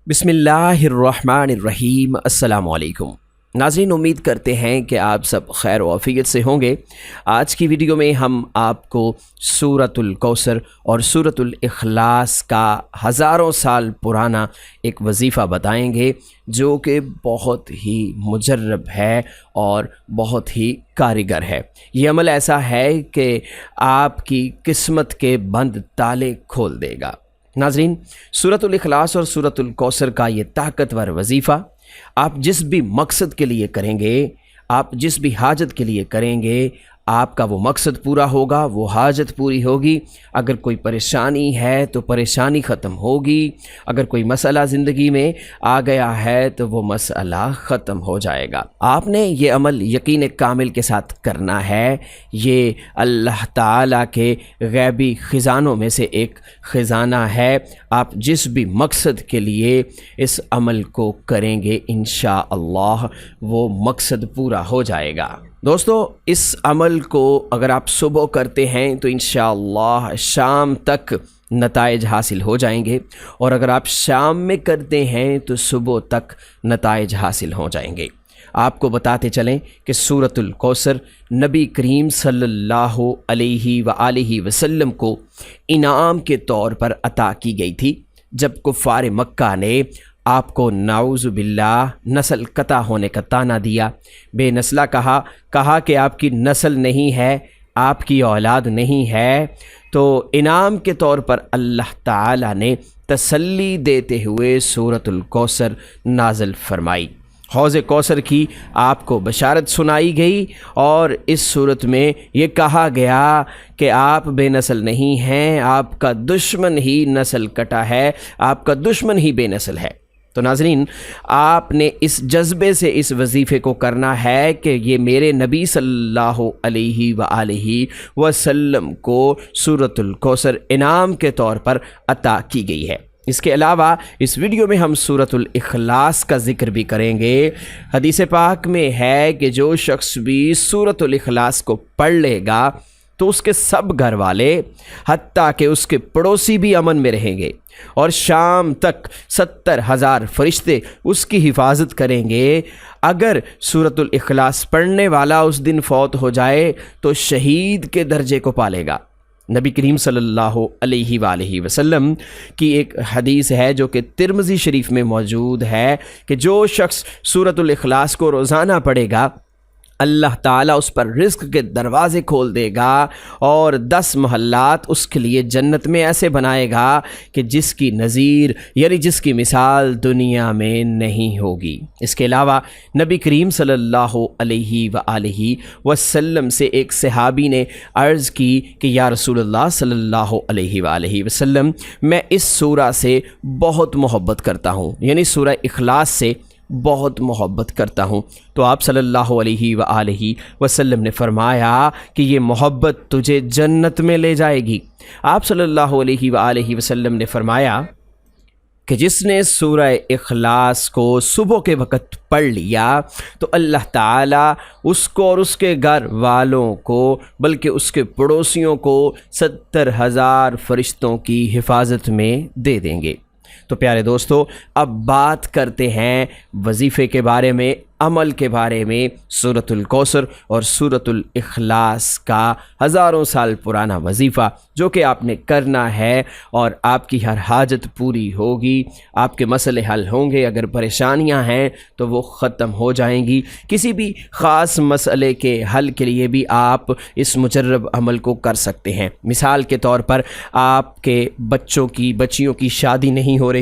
बिस्मिल्लाहिर्रहमानिर्रहीम। अस्सलामु अलैकुम नाज़रीन, उम्मीद करते हैं कि आप सब खैर व आफ़ियत से होंगे। आज की वीडियो में हम आपको सूरतुल कौसर और सूरतुल इखलास का हज़ारों साल पुराना एक वजीफ़ा बताएंगे जो कि बहुत ही मुजर्रब है और बहुत ही कारीगर है। ये अमल ऐसा है कि आपकी किस्मत के बंद ताले खोल देगा। नाज़रीन, सूरतुल इखलास और सूरतुल कौसर का ये ताकतवर वजीफ़ा आप जिस भी मकसद के लिए करेंगे, आप जिस भी हाजत के लिए करेंगे, आपका वो मकसद पूरा होगा, वो हाजत पूरी होगी। अगर कोई परेशानी है तो परेशानी ख़त्म होगी, अगर कोई मसला ज़िंदगी में आ गया है तो वो मसला ख़त्म हो जाएगा। आपने ये अमल यकीन कामिल के साथ करना है। ये अल्लाह ताला के गैबी ख़ज़ानों में से एक ख़ज़ाना है। आप जिस भी मकसद के लिए इस अमल को करेंगे, इंशाअल्लाह वो मकसद पूरा हो जाएगा। दोस्तों, इस अमल को अगर आप सुबह करते हैं तो इंशाअल्लाह शाम तक नताइज हासिल हो जाएंगे, और अगर आप शाम में करते हैं तो सुबह तक नताइज हासिल हो जाएंगे। आपको बताते चलें कि सूरतुल कौसर नबी करीम सल्लल्लाहु अलैहि व आलिहि वसल्लम को इनाम के तौर पर अता की गई थी। जब कुफ़ार मक्का ने आपको नाउज़ु बिल्लाह नस्ल कता होने का ताना दिया, बेनस्ला कहा कि आपकी नस्ल नहीं है, आपकी औलाद नहीं है, तो इनाम के तौर पर अल्लाह ताला ने तसल्ली देते हुए सूरतुल कौसर नाज़िल फरमाई। हौज़ कौसर की आपको बशारत सुनाई गई, और इस सूरत में ये कहा गया कि आप बेनस्ल नहीं हैं, आपका दुश्मन ही नस्ल कटा है, आपका दुश्मन ही बेनस्ल है। तो नाज़रीन, आपने इस जज्बे से इस वजीफ़े को करना है कि ये मेरे नबी सल्लल्लाहु अलैहि व आलिहि वसल्लम को सूरतुल कौसर इनाम के तौर पर अता की गई है। इसके अलावा इस वीडियो में हम सूरतुल इखलास का ज़िक्र भी करेंगे। हदीस पाक में है कि जो शख्स भी सूरतुल इखलास को पढ़ लेगा तो उसके सब घर वाले हत्ता कि उसके पड़ोसी भी अमन में रहेंगे, और शाम तक 70,000 फरिश्ते उसकी हिफाजत करेंगे। अगर सूरतुल इखलास पढ़ने वाला उस दिन फौत हो जाए तो शहीद के दर्जे को पालेगा। नबी करीम सल्लल्लाहु अलैहि वसल्लम की एक हदीस है जो कि तिर्मिज़ी शरीफ में मौजूद है कि जो शख्स सूरतुल इखलास को रोज़ाना पढ़ेगा, अल्लाह ताला उस पर रिज़्क़ के दरवाज़े खोल देगा और 10 महल्लात उसके लिए जन्नत में ऐसे बनाएगा कि जिसकी नज़ीर यानी जिसकी मिसाल दुनिया में नहीं होगी। इसके अलावा नबी करीम सल्लल्लाहु अलैहि व आलिहि वसल्लम से एक सहाबी ने अर्ज़ की कि या रसूलल्लाह सल्लल्लाहु अलैहि व आलिहि वसल्लम, मैं इस सूरा से बहुत मोहब्बत करता हूँ, यानी सूरा इखलास से बहुत मोहब्बत करता हूँ। तो आप सल्लल्लाहु अलैहि व आलिहि वसल्लम ने फरमाया कि ये मोहब्बत तुझे जन्नत में ले जाएगी। आप सल्लल्लाहु अलैहि व आलिहि वसल्लम ने फरमाया कि जिसने सूरह इखलास को सुबह के वक़्त पढ़ लिया तो अल्लाह ताला उसको और उसके घर वालों को, बल्कि उसके पड़ोसियों को 70,000 फरिश्तों की हिफाजत में दे देंगे। तो प्यारे दोस्तों, अब बात करते हैं वजीफ़े के बारे में, अमल के बारे में। सूरतुल कौसर और सूरतुल इखलास का हज़ारों साल पुराना वजीफ़ा जो कि आपने करना है, और आपकी हर हाजत पूरी होगी, आपके मसले हल होंगे। अगर परेशानियां हैं तो वो ख़त्म हो जाएंगी। किसी भी ख़ास मसले के हल के लिए भी आप इस मुजर्रब अमल को कर सकते हैं। मिसाल के तौर पर आपके बच्चियों की शादी नहीं हो रही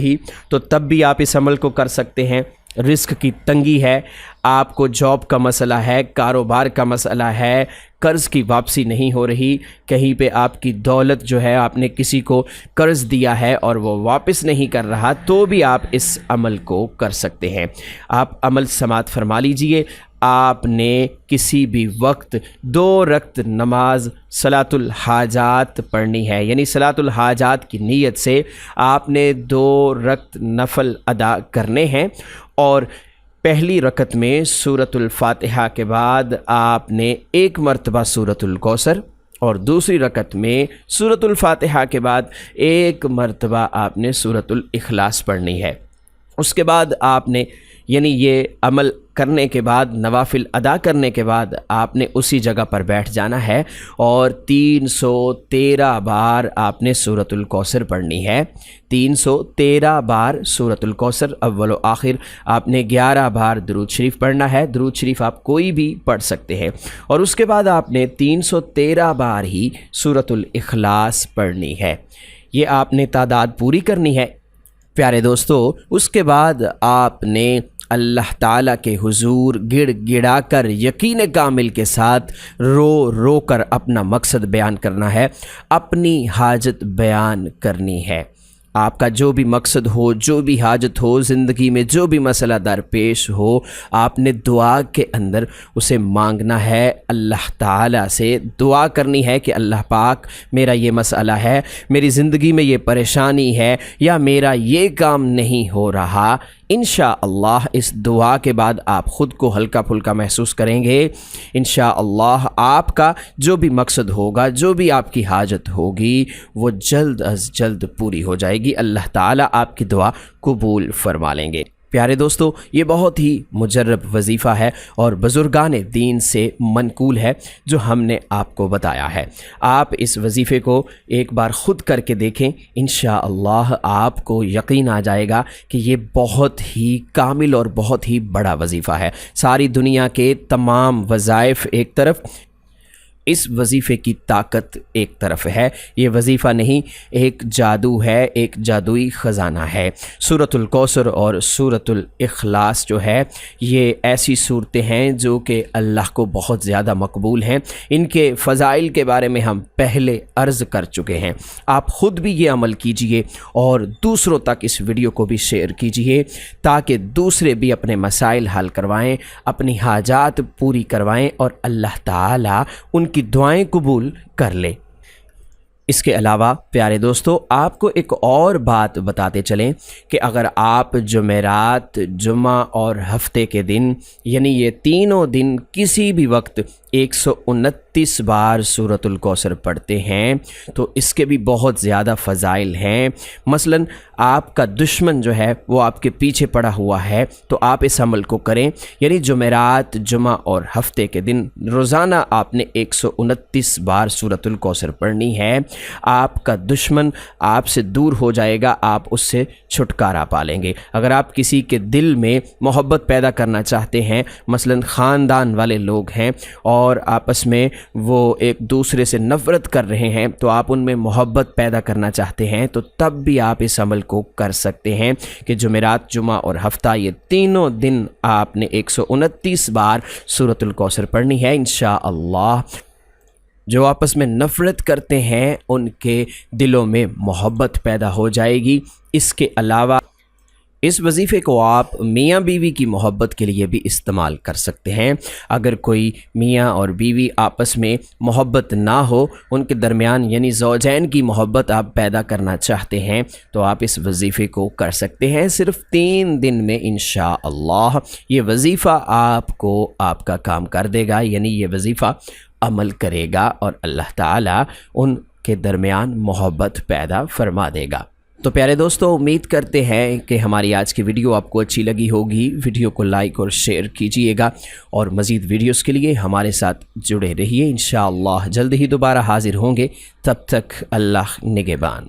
तो तब भी आप इस अमल को कर सकते हैं। रिस्क की तंगी है, आपको जॉब का मसला है, कारोबार का मसला है, कर्ज़ की वापसी नहीं हो रही, कहीं पे आपकी दौलत जो है आपने किसी को कर्ज़ दिया है और वो वापस नहीं कर रहा, तो भी आप इस अमल को कर सकते हैं। आप अमल समात फरमा लीजिए। आपने किसी भी वक्त 2 रकत नमाज सलातुल हाजात पढ़नी है, यानी सलातुल हाजात की नीयत से आपने 2 रकत नफल अदा करने हैं, और पहली रकत में सूरतुल फातिहा के बाद आपने 1 मरतबा सूरतुल कौसर, और दूसरी रकत में सूरतुल फातिहा के बाद 1 मरतबा आपने सूरतुल इखलास पढ़नी है। اس کے بعد آپ نے یعنی یہ عمل کرنے کے بعد، نوافل ادا کرنے کے بعد آپ نے اسی جگہ پر بیٹھ جانا ہے اور 313 بار آپ نے سورۃ الکوثر پڑھنی ہے۔ 313 بار سورۃ الکوثر، اول و آخر آپ نے 11 بار درود شریف پڑھنا ہے۔ درود شریف آپ کوئی بھی پڑھ سکتے ہیں، اور اس کے بعد آپ نے 313 بار ہی سورۃ الاخلاص پڑھنی ہے۔ یہ آپ نے تعداد پوری کرنی ہے پیارے دوستو۔ اس کے بعد آپ نے اللہ تعالیٰ کے حضور گڑ گڑا کر یقین کامل کے ساتھ رو رو کر اپنا مقصد بیان کرنا ہے، اپنی حاجت بیان کرنی ہے۔ آپ کا جو بھی مقصد ہو، جو بھی حاجت ہو، زندگی میں جو بھی مسئلہ درپیش ہو، آپ نے دعا کے اندر اسے مانگنا ہے، اللہ تعالیٰ سے دعا کرنی ہے کہ اللہ پاک میرا یہ مسئلہ ہے، میری زندگی میں یہ پریشانی ہے، یا میرا یہ کام نہیں ہو رہا۔ انشاءاللہ اس دعا کے بعد آپ خود کو ہلکا پھلکا محسوس کریں گے۔ انشاءاللہ آپ کا جو بھی مقصد ہوگا، جو بھی آپ کی حاجت ہوگی، وہ جلد از جلد پوری ہو جائے گی۔ اللہ تعالیٰ آپ کی دعا قبول فرما لیں گے۔ پیارے دوستو، یہ بہت ہی مجرب وظیفہ ہے اور بزرگان دین سے منقول ہے جو ہم نے آپ کو بتایا ہے۔ آپ اس وظیفے کو ایک بار خود کر کے دیکھیں، انشاءاللہ آپ کو یقین آ جائے گا کہ یہ بہت ہی کامل اور بہت ہی بڑا وظیفہ ہے۔ ساری دنیا کے تمام وظائف ایک طرف، اس وظیفے کی طاقت ایک طرف ہے۔ یہ وظیفہ نہیں، ایک جادو ہے، ایک جادوئی خزانہ ہے۔ سورۃ الکوثر اور سورۃ الاخلاص جو ہے، یہ ایسی صورتیں ہیں جو کہ اللہ کو بہت زیادہ مقبول ہیں۔ ان کے فضائل کے بارے میں ہم پہلے عرض کر چکے ہیں۔ آپ خود بھی یہ عمل کیجئے اور دوسروں تک اس ویڈیو کو بھی شیئر کیجئے تاکہ دوسرے بھی اپنے مسائل حل کروائیں، اپنی حاجات پوری کروائیں اور اللہ تعالیٰ ان کی دعائیں قبول کر لے۔ اس کے علاوہ پیارے دوستو، آپ کو ایک اور بات بتاتے چلیں کہ اگر آپ جمعرات، جمعہ اور ہفتے کے دن، یعنی یہ تینوں دن کسی بھی وقت 129 بار سورۃ الکوثر پڑھتے ہیں تو اس کے بھی بہت زیادہ فضائل ہیں۔ مثلا آپ کا دشمن جو ہے وہ آپ کے پیچھے پڑا ہوا ہے تو آپ اس عمل کو کریں، یعنی جمعرات، جمعہ اور ہفتے کے دن روزانہ آپ نے 129 بار سورۃ الکوثر پڑھنی ہے۔ آپ کا دشمن آپ سے دور ہو جائے گا، آپ اس سے چھٹکارا پا لیں گے۔ اگر آپ کسی کے دل میں محبت پیدا کرنا چاہتے ہیں، مثلا خاندان والے لوگ ہیں اور آپس میں وہ ایک دوسرے سے نفرت کر رہے ہیں، تو آپ ان میں محبت پیدا کرنا چاہتے ہیں تو تب بھی آپ اس عمل کو کر سکتے ہیں کہ جمعرات، جمعہ اور ہفتہ یہ تینوں دن آپ نے 129 بار سورۃ الکوثر پڑھنی ہے۔ انشاءاللہ جو آپس میں نفرت کرتے ہیں ان کے دلوں میں محبت پیدا ہو جائے گی۔ اس کے علاوہ اس وظیفے کو آپ میاں بیوی کی محبت کے لیے بھی استعمال کر سکتے ہیں۔ اگر کوئی میاں اور بیوی آپس میں محبت نہ ہو، ان کے درمیان یعنی زوجین کی محبت آپ پیدا کرنا چاہتے ہیں تو آپ اس وظیفے کو کر سکتے ہیں۔ صرف 3 دن میں انشاءاللہ یہ وظیفہ آپ کو آپ کا کام کر دے گا، یعنی یہ وظیفہ عمل کرے گا اور اللہ تعالیٰ ان کے درمیان محبت پیدا فرما دے گا۔ تو پیارے دوستو، امید کرتے ہیں کہ ہماری آج کی ویڈیو آپ کو اچھی لگی ہوگی۔ ویڈیو کو لائک اور شیئر کیجئے گا اور مزید ویڈیوز کے لیے ہمارے ساتھ جڑے رہیے۔ انشاءاللہ جلد ہی دوبارہ حاضر ہوں گے، تب تک اللہ نگہبان۔